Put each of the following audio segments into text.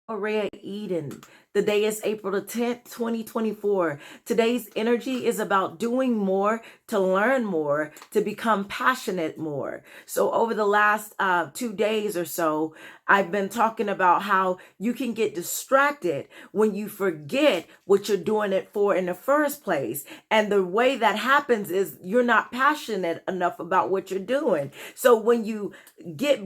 Maria Eden. The day is April the 10th, 2024. Today's energy is about doing more, to learn more, to become passionate more. So, over the last 2 days or so, I've been talking about how you can get distracted when you forget what you're doing it for in the first place. And the way that happens is you're not passionate enough about what you're doing. So, when you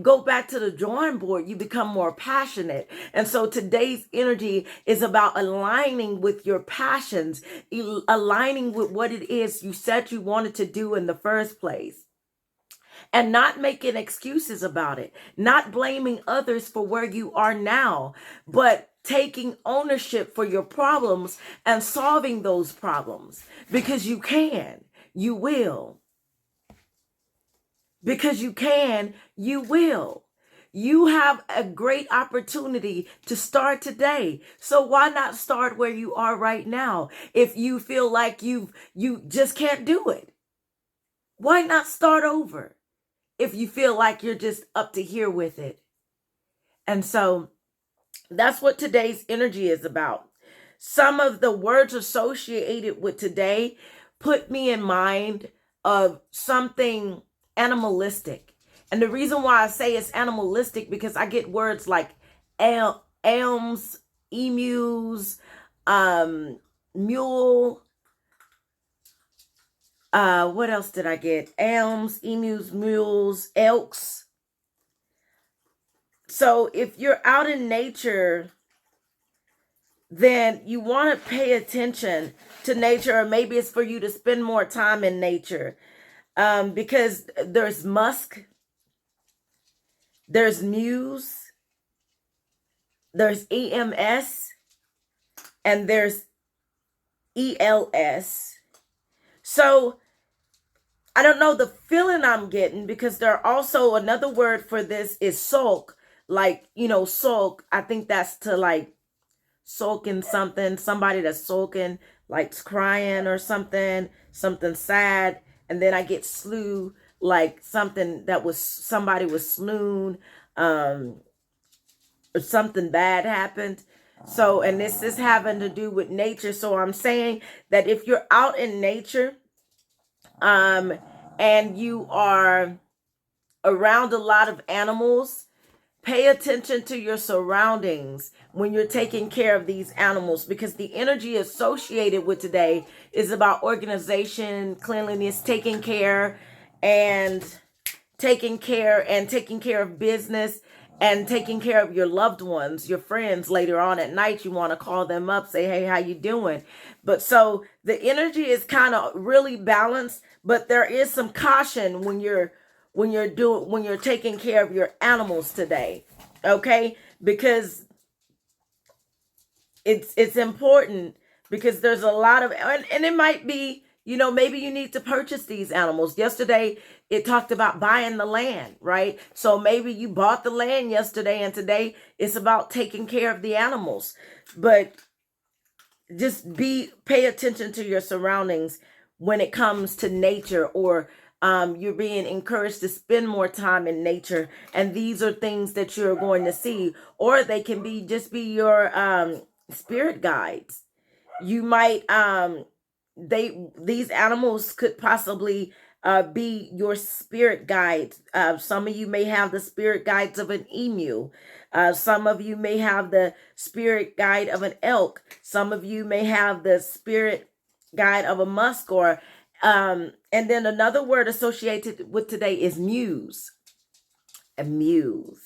go back to the drawing board, you become more passionate. And so today's energy is about aligning with your passions, aligning with what it is you said you wanted to do in the first place, and not making excuses about it, not blaming others for where you are now, but taking ownership for your problems and solving those problems, because you can, you will. Because you can, you will. You have a great opportunity to start today. So why not start where you are right now? If you feel like you just can't do it, why not start over? If you feel like you're just up to here with it. And so that's what today's energy is about. Some of the words associated with today put me in mind of something animalistic. And the reason why I say it's animalistic, because I get words like elms, emus, mule. What else did I get? Elms, emus, mules, elks. So if you're out in nature, then you want to pay attention to nature, or maybe it's for you to spend more time in nature. Because there's musk, there's muse, there's EMS, and there's ELS. So I don't know the feeling I'm getting, because there are also another word for this is sulk. Like, sulk. I think that's to like sulk in something, somebody that's sulking, like crying or something sad. And then I get slew, like something that was, somebody was slewn, or something bad happened. So, and this is having to do with nature. So I'm saying that if you're out in nature, and you are around a lot of animals, pay attention to your surroundings when you're taking care of these animals, because the energy associated with today is about organization, cleanliness, taking care of business, and taking care of your loved ones, your friends. Later on at night, you want to call them up, say, hey, how you doing? But so the energy is kind of really balanced, but there is some caution when you're taking care of your animals today. Okay? Because it's important, because there's a lot of, and it might be, maybe you need to purchase these animals. Yesterday, it talked about buying the land, right? So maybe you bought the land yesterday, and today it's about taking care of the animals. But just pay attention to your surroundings when it comes to nature, or you're being encouraged to spend more time in nature. And these are things that you're going to see, or they can just be your spirit guides. You might these animals could possibly be your spirit guides. Some of you may have the spirit guides of an emu. Some of you may have the spirit guide of an elk. Some of you may have the spirit guide of a musk, or and then another word associated with today is muse. A muse.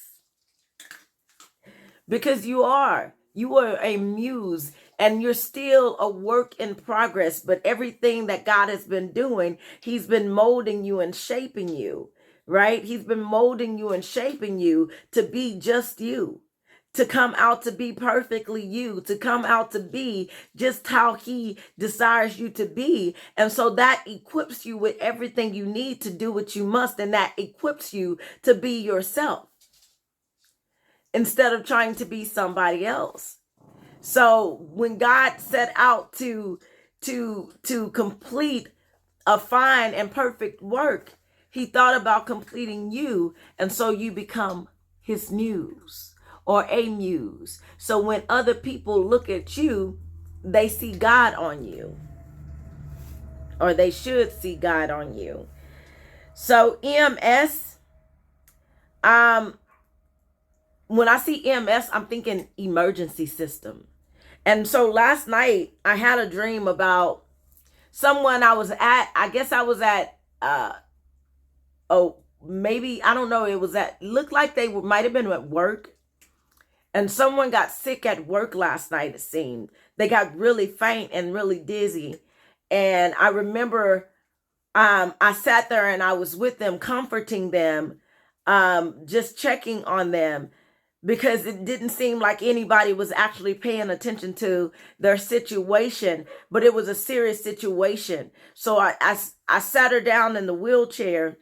Because you are a muse, and you're still a work in progress. But everything that God has been doing, he's been molding you and shaping you, right? He's been molding you and shaping you to be just you, to come out to be perfectly you, to come out to be just how he desires you to be. And so that equips you with everything you need to do what you must, and that equips you to be yourself, instead of trying to be somebody else. So when God set out to complete a fine and perfect work, he thought about completing you. And so you become his muse, or a muse. So when other people look at you, they see God on you, or they should see God on you. So EMS, when I see EMS, I'm thinking emergency system. And so last night I had a dream about someone I was at. I guess I was at, maybe, I don't know. It was looked like they might have been at work. And someone got sick at work last night, it seemed. They got really faint and really dizzy. And I remember I sat there and I was with them, comforting them, just checking on them, because it didn't seem like anybody was actually paying attention to their situation, but it was a serious situation. So I sat her down in the wheelchair,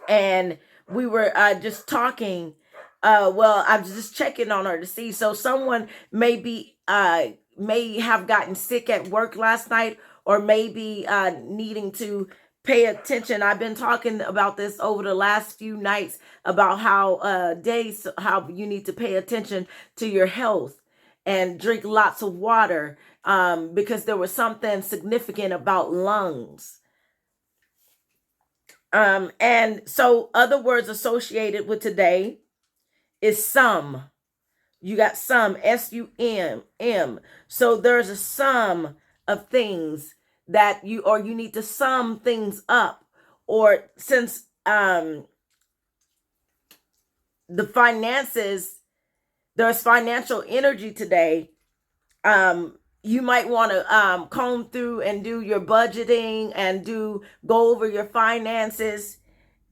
and we were just talking. Well, I was just checking on her to see. So someone may have gotten sick at work last night, or maybe needing to pay attention. I've been talking about this over the last few nights about how you need to pay attention to your health and drink lots of water, because there was something significant about lungs. And so other words associated with today is sum. You got sum, S-U-M-M. So there's a sum of things that you need to sum things up. Or since the finances, there's financial energy today, you might want to comb through and do your budgeting and go over your finances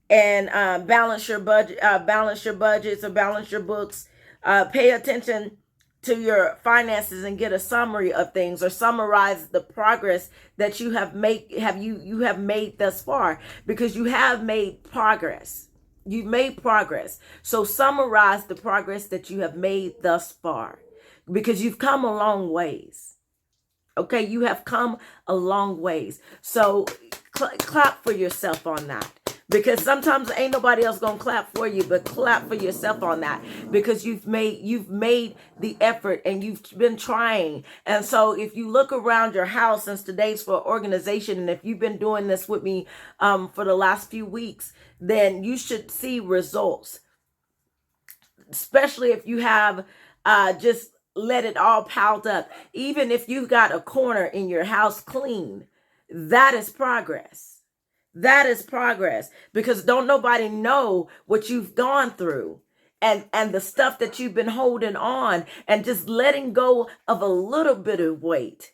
and balance your budgets or balance your books. Pay attention to your finances and get a summary of things, or summarize the progress that you have made thus far, because you have made progress. You've made progress. So summarize the progress that you have made thus far, because you've come a long ways. Okay, you have come a long ways. So clap for yourself on that. Because sometimes ain't nobody else gonna clap for you, but clap for yourself on that, because you've made the effort and you've been trying. And so if you look around your house, since today's for organization, and if you've been doing this with me for the last few weeks, then you should see results. Especially if you have just let it all piled up. Even if you've got a corner in your house clean, that is progress. That is progress, because don't nobody know what you've gone through, and the stuff that you've been holding on, and just letting go of a little bit of weight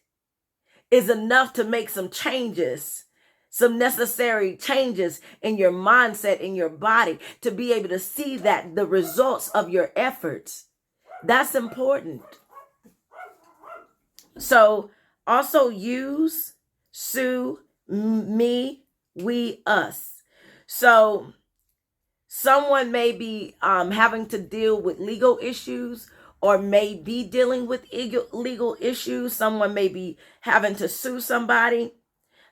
is enough to make some changes, some necessary changes in your mindset, in your body, to be able to see that the results of your efforts. That's important. So also use, sue, me, we, us. So someone may be having to deal with legal issues, or may be dealing with legal issues. Someone may be having to sue somebody.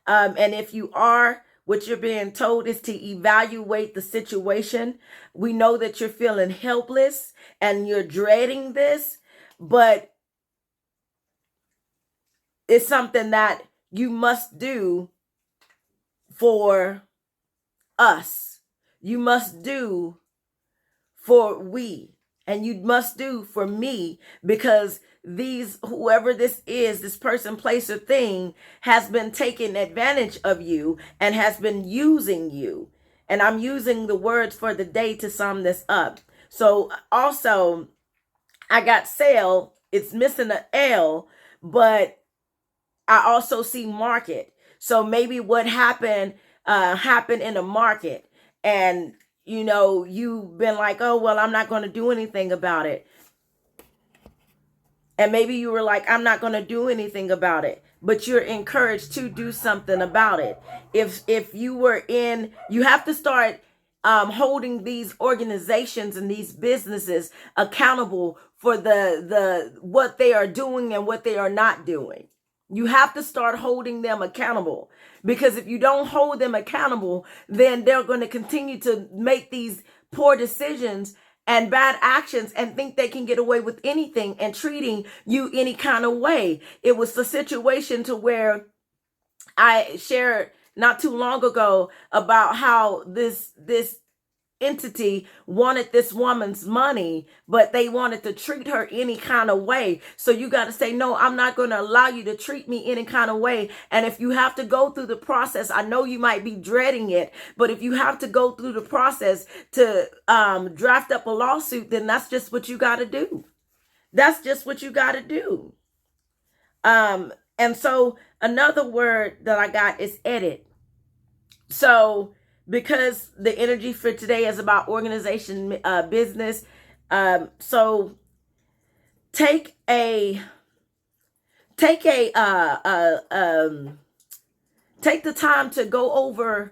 And if you are, what you're being told is to evaluate the situation. We know that you're feeling helpless and you're dreading this, but it's something that you must do for us. You must do for we, and you must do for me, because whoever this person, place, or thing, has been taking advantage of you and has been using you. And I'm using the words for the day to sum this up. So also, I got sale. It's missing an L, but I also see market. So maybe what happened in a market, and you've been like, oh, well, I'm not going to do anything about it. And maybe you were like, I'm not going to do anything about it, but you're encouraged to do something about it. If you have to start holding these organizations and these businesses accountable for the what they are doing and what they are not doing. You have to start holding them accountable, because if you don't hold them accountable, then they're going to continue to make these poor decisions and bad actions and think they can get away with anything and treating you any kind of way. It was the situation to where I shared not too long ago about how this entity wanted this woman's money, but they wanted to treat her any kind of way. So you got to say, no, I'm not going to allow you to treat me any kind of way. And if you have to go through the process, I know you might be dreading it, but if you have to go through the process to draft up a lawsuit, then that's just what you got to do. That's just what you got to do. And so another word that I got is edit. So because the energy for today is about organization, business, so take the time to go over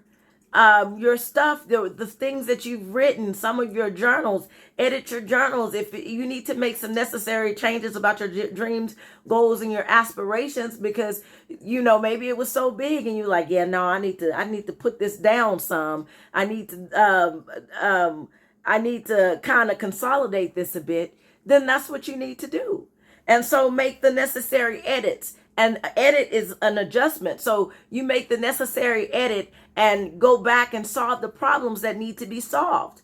your stuff, the things that you've written, some of your journals, edit your journals. If you need to make some necessary changes about your dreams, goals, and your aspirations, because, maybe it was so big and you're like, yeah, no, I need to put this down some. I need to kind of consolidate this a bit. Then that's what you need to do. And so make the necessary edits. And edit is an adjustment. So you make the necessary edit and go back and solve the problems that need to be solved.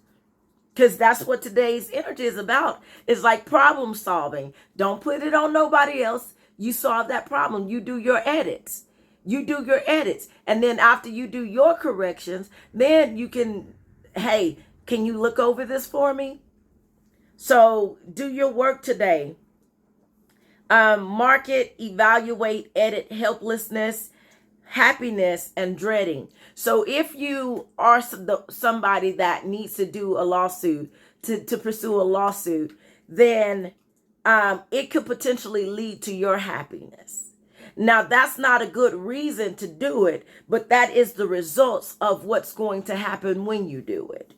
Because that's what today's energy is about. It's like problem solving. Don't put it on nobody else. You solve that problem. You do your edits. And then after you do your corrections, then you can, hey, can you look over this for me? So do your work today. Market, evaluate, edit, helplessness, happiness, and dreading. So if you are somebody that needs to do a lawsuit, to pursue a lawsuit, then it could potentially lead to your happiness. Now, that's not a good reason to do it, but that is the results of what's going to happen when you do it.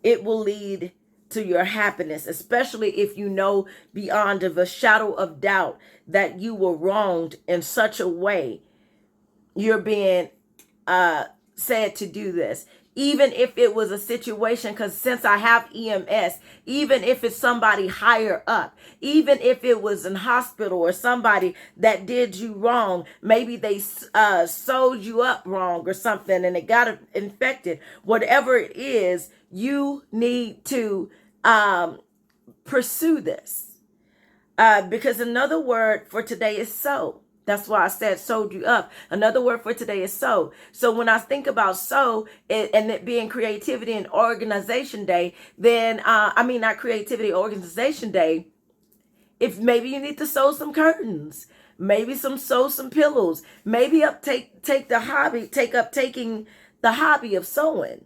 It will lead to your happiness, especially if you know beyond of a shadow of doubt that you were wronged in such a way. You're being said to do this. Even if it was a situation, because since I have EMS, even if it's somebody higher up, even if it was in hospital or somebody that did you wrong, maybe they sewed you up wrong or something and it got infected, whatever it is, you need to pursue this. Because another word for today is sow. That's why I said sewed you up. Another word for today is sow. So when I think about sow and it being creativity and organization day, then, not creativity, organization day, if maybe you need to sew some curtains, maybe sew some pillows, maybe take up taking the hobby of sewing.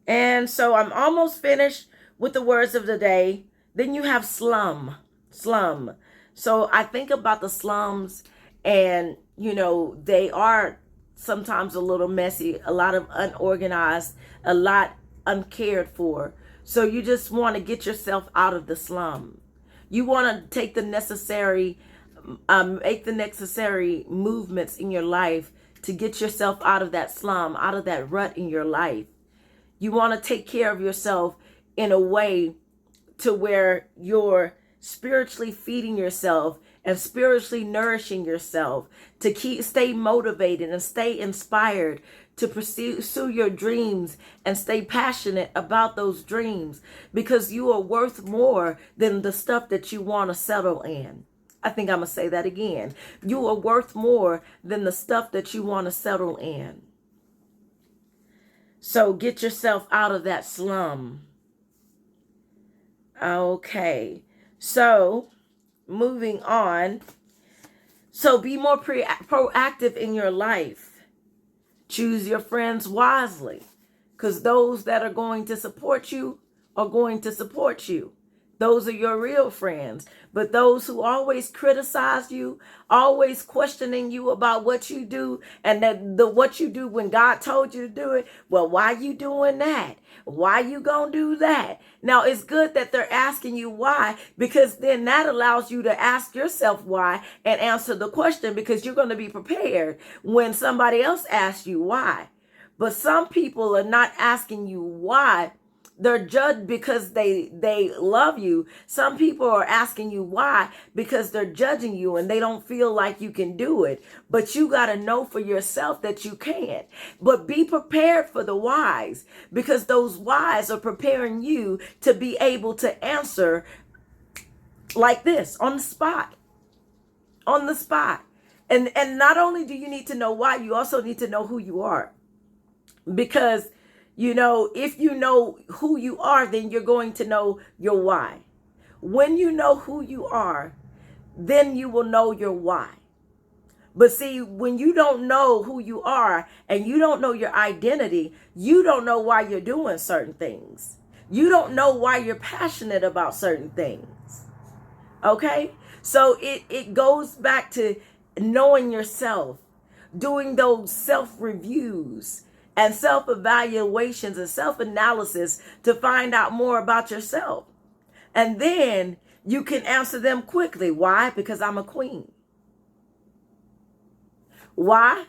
And so I'm almost finished with the words of the day. Then you have slum. So I think about the slums and, they are sometimes a little messy, a lot of unorganized, a lot uncared for. So you just want to get yourself out of the slum. You want to take the necessary, make the necessary movements in your life to get yourself out of that slum, out of that rut in your life. You want to take care of yourself in a way to where you're spiritually feeding yourself and spiritually nourishing yourself to stay motivated and stay inspired to pursue your dreams and stay passionate about those dreams, because you are worth more than the stuff that you want to settle in. I think I'm going to say that again. You are worth more than the stuff that you want to settle in. So get yourself out of that slum. Okay. So moving on. So be more proactive in your life. Choose your friends wisely, because those that are going to support you are going to support you. Those are your real friends. But those who always criticize you, always questioning you about what you do, and what you do when God told you to do it, well, why you doing that? Why you gonna do that? Now, it's good that they're asking you why, because then that allows you to ask yourself why and answer the question, because you're going to be prepared when somebody else asks you why. But some people are not asking you why. They're judged because they love you. Some people are asking you why, because they're judging you and they don't feel like you can do it. But you got to know for yourself that you can. But be prepared for the whys, because those whys are preparing you to be able to answer like this on the spot. On the spot. And not only do you need to know why, you also need to know who you are. Because, if you know who you are, then you're going to know your why. When you know who you are, then you will know your why. But see, when you don't know who you are and you don't know your identity, you don't know why you're doing certain things. You don't know why you're passionate about certain things. Okay? So it goes back to knowing yourself, doing those self-reviews and self-evaluations and self-analysis to find out more about yourself. And then you can answer them quickly. Why? Because I'm a queen. Why?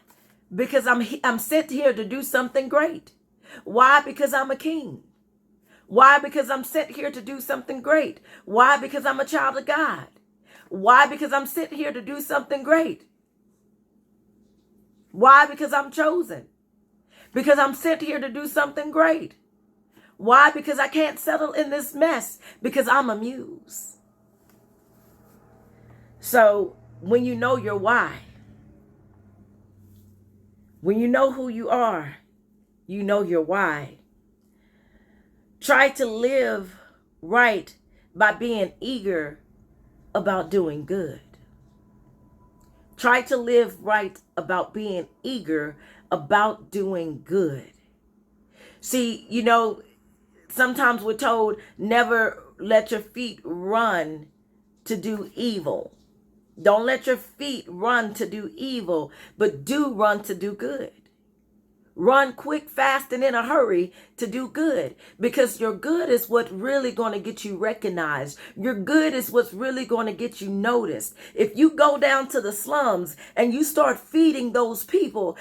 Because I'm sent here to do something great. Why? Because I'm a king. Why? Because I'm sent here to do something great. Why? Because I'm a child of God. Why? Because I'm sent here to do something great. Why? Because I'm chosen. Because I'm sent here to do something great. Why? Because I can't settle in this mess. Because I'm a muse. So when you know your why, when you know who you are, you know your why. Try to live right by being eager about doing good. Try to live right about being eager about doing good. See, sometimes we're told never let your feet run to do evil. Don't let your feet run to do evil, but do run to do good. Run quick, fast, and in a hurry to do good, because your good is what's really going to get you recognized. Your good is what's really going to get you noticed. If you go down to the slums and you start feeding those people,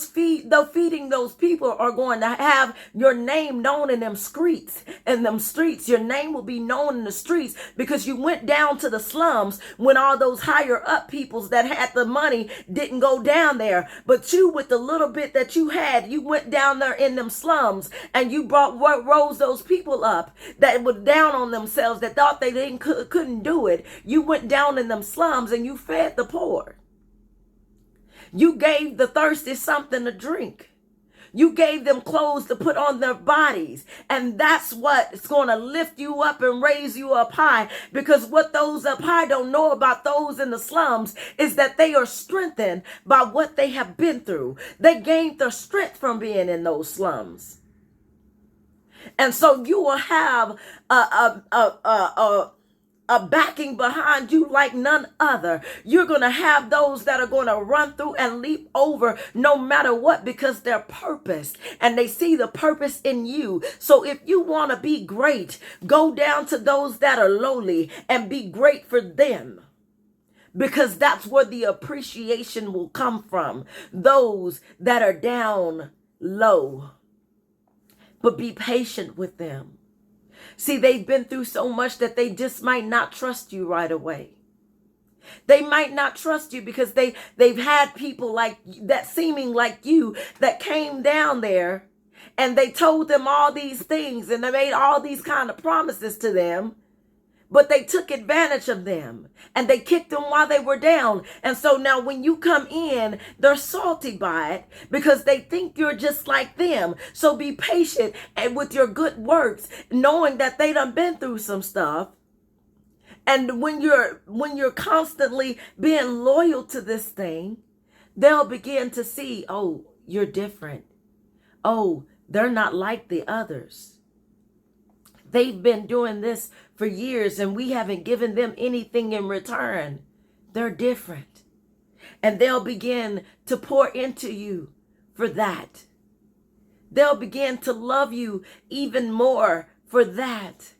feeding those people are going to have your name known in them streets. In them streets, your name will be known in the streets because you went down to the slums when all those higher up peoples that had the money didn't go down there. But you, with the little bit that you had, you went down there in them slums and you rose those people up that were down on themselves, that thought they couldn't do it. You went down in them slums and you fed the poor. You gave the thirsty something to drink. You gave them clothes to put on their bodies. And that's what's going to lift you up and raise you up high. Because what those up high don't know about those in the slums is that they are strengthened by what they have been through. They gained their strength from being in those slums. And so you will have a backing behind you like none other. You're going to have those that are going to run through and leap over no matter what, because they're purposed and they see the purpose in you. So if you want to be great, go down to those that are lowly and be great for them, because that's where the appreciation will come from. Those that are down low, but be patient with them. See, they've been through so much that they just might not trust you right away. They might not trust you because they've had people like that, seeming like you, that came down there and they told them all these things and they made all these kind of promises to them. But they took advantage of them and they kicked them while they were down. And so now when you come in, they're salty by it because they think you're just like them. So be patient and with your good works, knowing that they done been through some stuff. And when you're constantly being loyal to this thing, they'll begin to see, oh, you're different. Oh, they're not like the others. They've been doing this for years and we haven't given them anything in return. They're different. And they'll begin to pour into you for that. They'll begin to love you even more for that.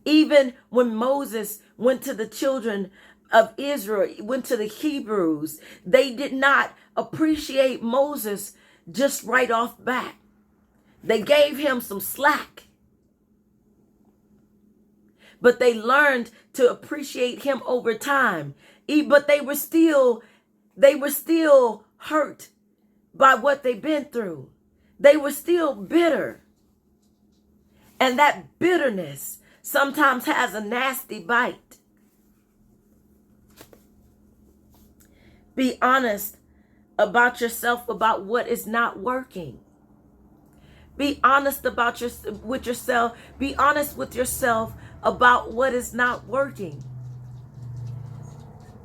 Even when Moses went to the children of Israel, went to the Hebrews, they did not appreciate Moses just right off bat. They gave him some slack, but they learned to appreciate him over time. But they were still hurt by what they've been through. They were still bitter. And that bitterness sometimes has a nasty bite. Be honest about yourself, about what is not working. Be honest with yourself. Be honest with yourself about what is not working.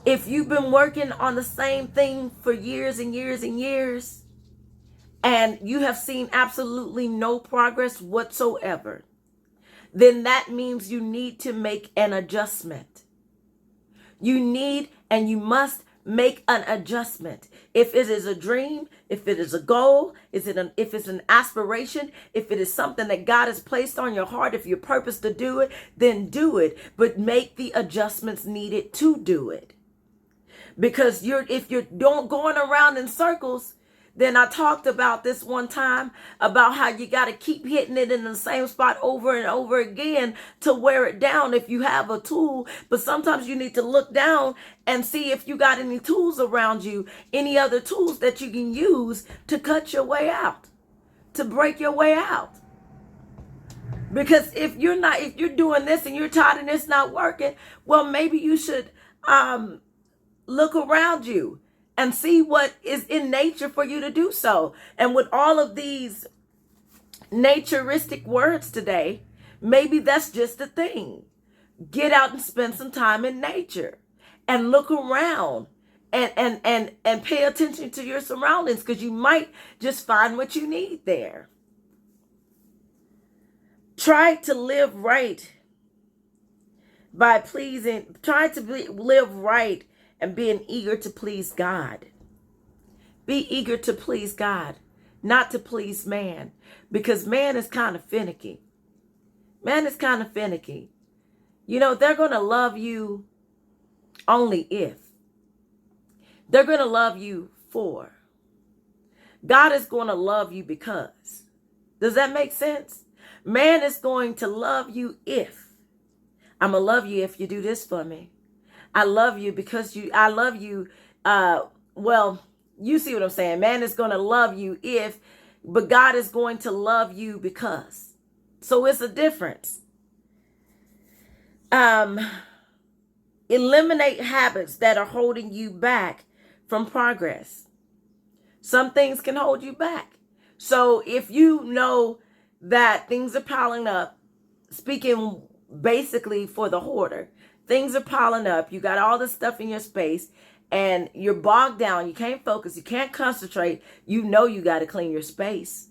If you've been working on the same thing for years and years and years, and you have seen absolutely no progress whatsoever, then that means you need to make an adjustment. You need and you must make an adjustment. If it is a dream, if it is a goal, if it's an aspiration, if it is something that God has placed on your heart, if you purpose to do it, then do it. But make the adjustments needed to do it. Because if you're going around in circles, then I talked about this one time about how you got to keep hitting it in the same spot over and over again to wear it down if you have a tool. But sometimes you need to look down and see if you got any tools around you, any other tools that you can use to cut your way out, to break your way out. Because if you're doing this and you're tired and it's not working, well, maybe you should look around you and see what is in nature for you to do so. And with all of these naturistic words today, maybe that's just the thing. Get out and spend some time in nature and look around and pay attention to your surroundings, because you might just find what you need there. Try to live right live right and being eager to please God. Be eager to please God, not to please man, because man is kind of finicky. Man is kind of finicky. You know, they're going to love you only if. They're going to love you for. God is going to love you because. Does that make sense? Man is going to love you if. I'm going to love you if you do this for me. I love you because I love you. Well, you see what I'm saying. Man is going to love you if, but God is going to love you because. So it's a difference. Eliminate habits that are holding you back from progress. Some things can hold you back. So if you know that things are piling up, speaking basically for the hoarder, things are piling up. You got all this stuff in your space and you're bogged down. You can't focus. You can't concentrate. You know you got to clean your space,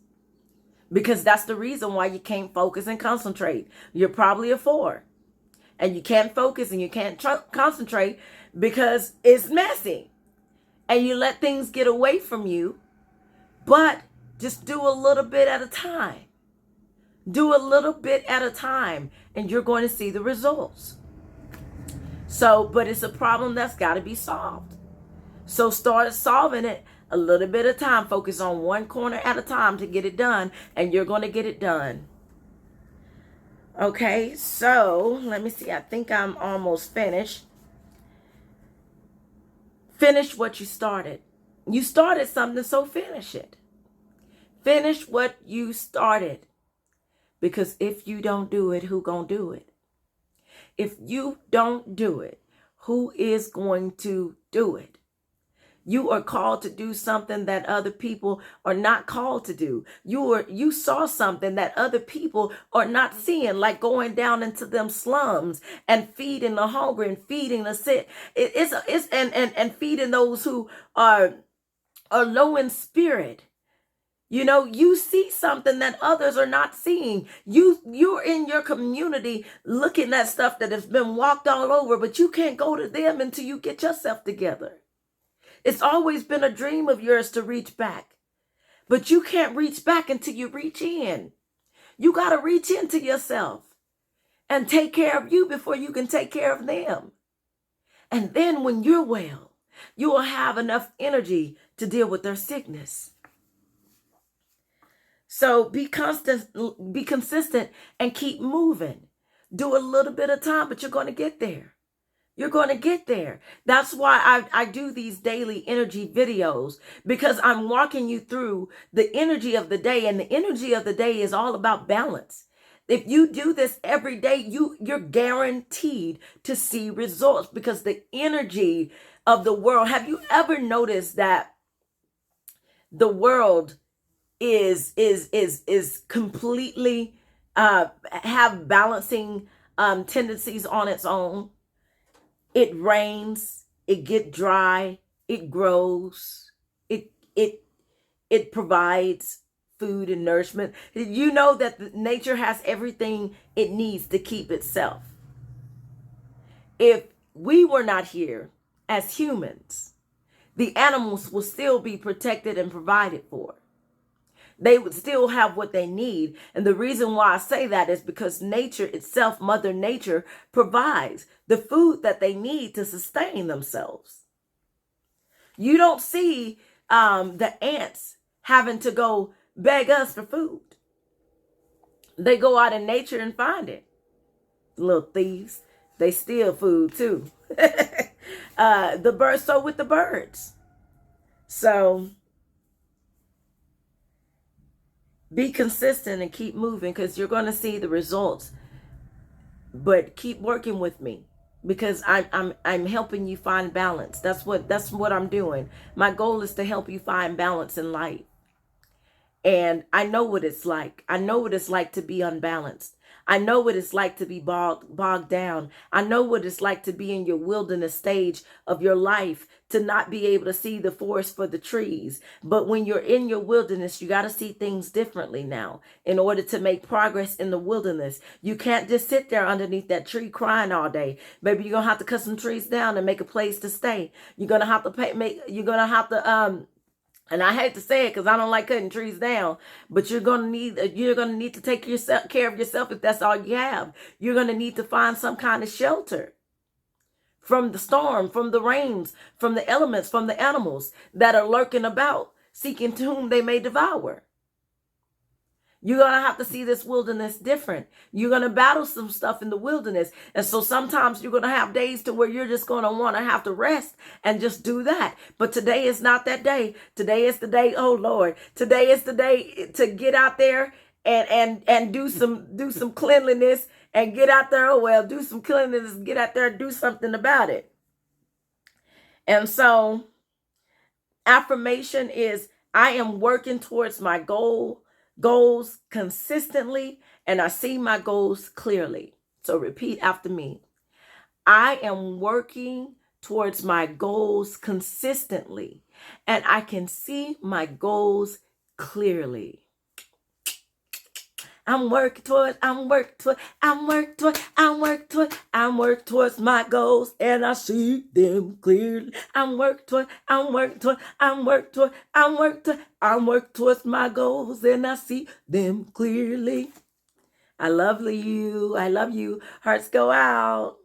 because that's the reason why you can't focus and concentrate. You're probably a 4 and you can't focus and you can't concentrate because it's messy and you let things get away from you. But just do a little bit at a time. Do a little bit at a time and you're going to see the results. So, but it's a problem that's got to be solved. So start solving it a little bit at a time. Focus on one corner at a time to get it done, and you're going to get it done. Okay, so let me see. I think I'm almost finished. Finish what you started. You started something, so finish it. Finish what you started. Because if you don't do it, who gonna do it? If you don't do it, who is going to do it? You are called to do something that other people are not called to do. You saw something that other people are not seeing, like going down into them slums and feeding the hungry and feeding the sick. And feeding those who are low in spirit. You know, you see something that others are not seeing. You're in your community looking at stuff that has been walked all over, but you can't go to them until you get yourself together. It's always been a dream of yours to reach back, but you can't reach back until you reach in. You got to reach into yourself and take care of you before you can take care of them. And then when you're well, you will have enough energy to deal with their sickness. So be consistent and keep moving. Do a little bit of time, but you're going to get there. You're going to get there. That's why I do these daily energy videos, because I'm walking you through the energy of the day. And the energy of the day is all about balance. If you do this every day, you're guaranteed to see results, because the energy of the world. Have you ever noticed that the world is completely have balancing tendencies on its own? It rains, it get dry, it grows, it provides food and nourishment. You know that nature has everything it needs to keep itself. If we were not here as humans, the animals will still be protected and provided for. They would still have what they need. And the reason why I say that is because nature itself, Mother Nature, provides the food that they need to sustain themselves. You don't see the ants having to go beg us for food. They go out in nature and find it. Little thieves. They steal food too. The birds, so with the birds. So be consistent and keep moving, because you're going to see the results. But keep working with me, because I'm helping you find balance. That's what I'm doing. My goal is to help you find balance in life. And I know what it's like. I know what it's like to be unbalanced. I know what it's like to be bogged down. I know what it's like to be in your wilderness stage of your life, to not be able to see the forest for the trees. But when you're in your wilderness, you got to see things differently now in order to make progress in the wilderness. You can't just sit there underneath that tree crying all day. Baby, you're going to have to cut some trees down and make a place to stay. You're going to have to and I hate to say it because I don't like cutting trees down, but you're gonna need to take care of yourself if that's all you have. You're gonna need to find some kind of shelter from the storm, from the rains, from the elements, from the animals that are lurking about, seeking to whom they may devour. You're going to have to see this wilderness different. You're going to battle some stuff in the wilderness. And so sometimes you're going to have days to where you're just going to want to have to rest and just do that. But today is not that day. Today is the day, oh Lord. Today is the day to get out there and do some cleanliness and get out there. Oh, well, do some cleanliness, get out there and do something about it. And so affirmation is, I am working towards my goals consistently, and I see my goals clearly. So repeat after me. I am working towards my goals consistently, and I can see my goals clearly. I'm working towards my goals, and I see them clearly. I'm working towards my goals, and I see them clearly. I love you. Hearts go out.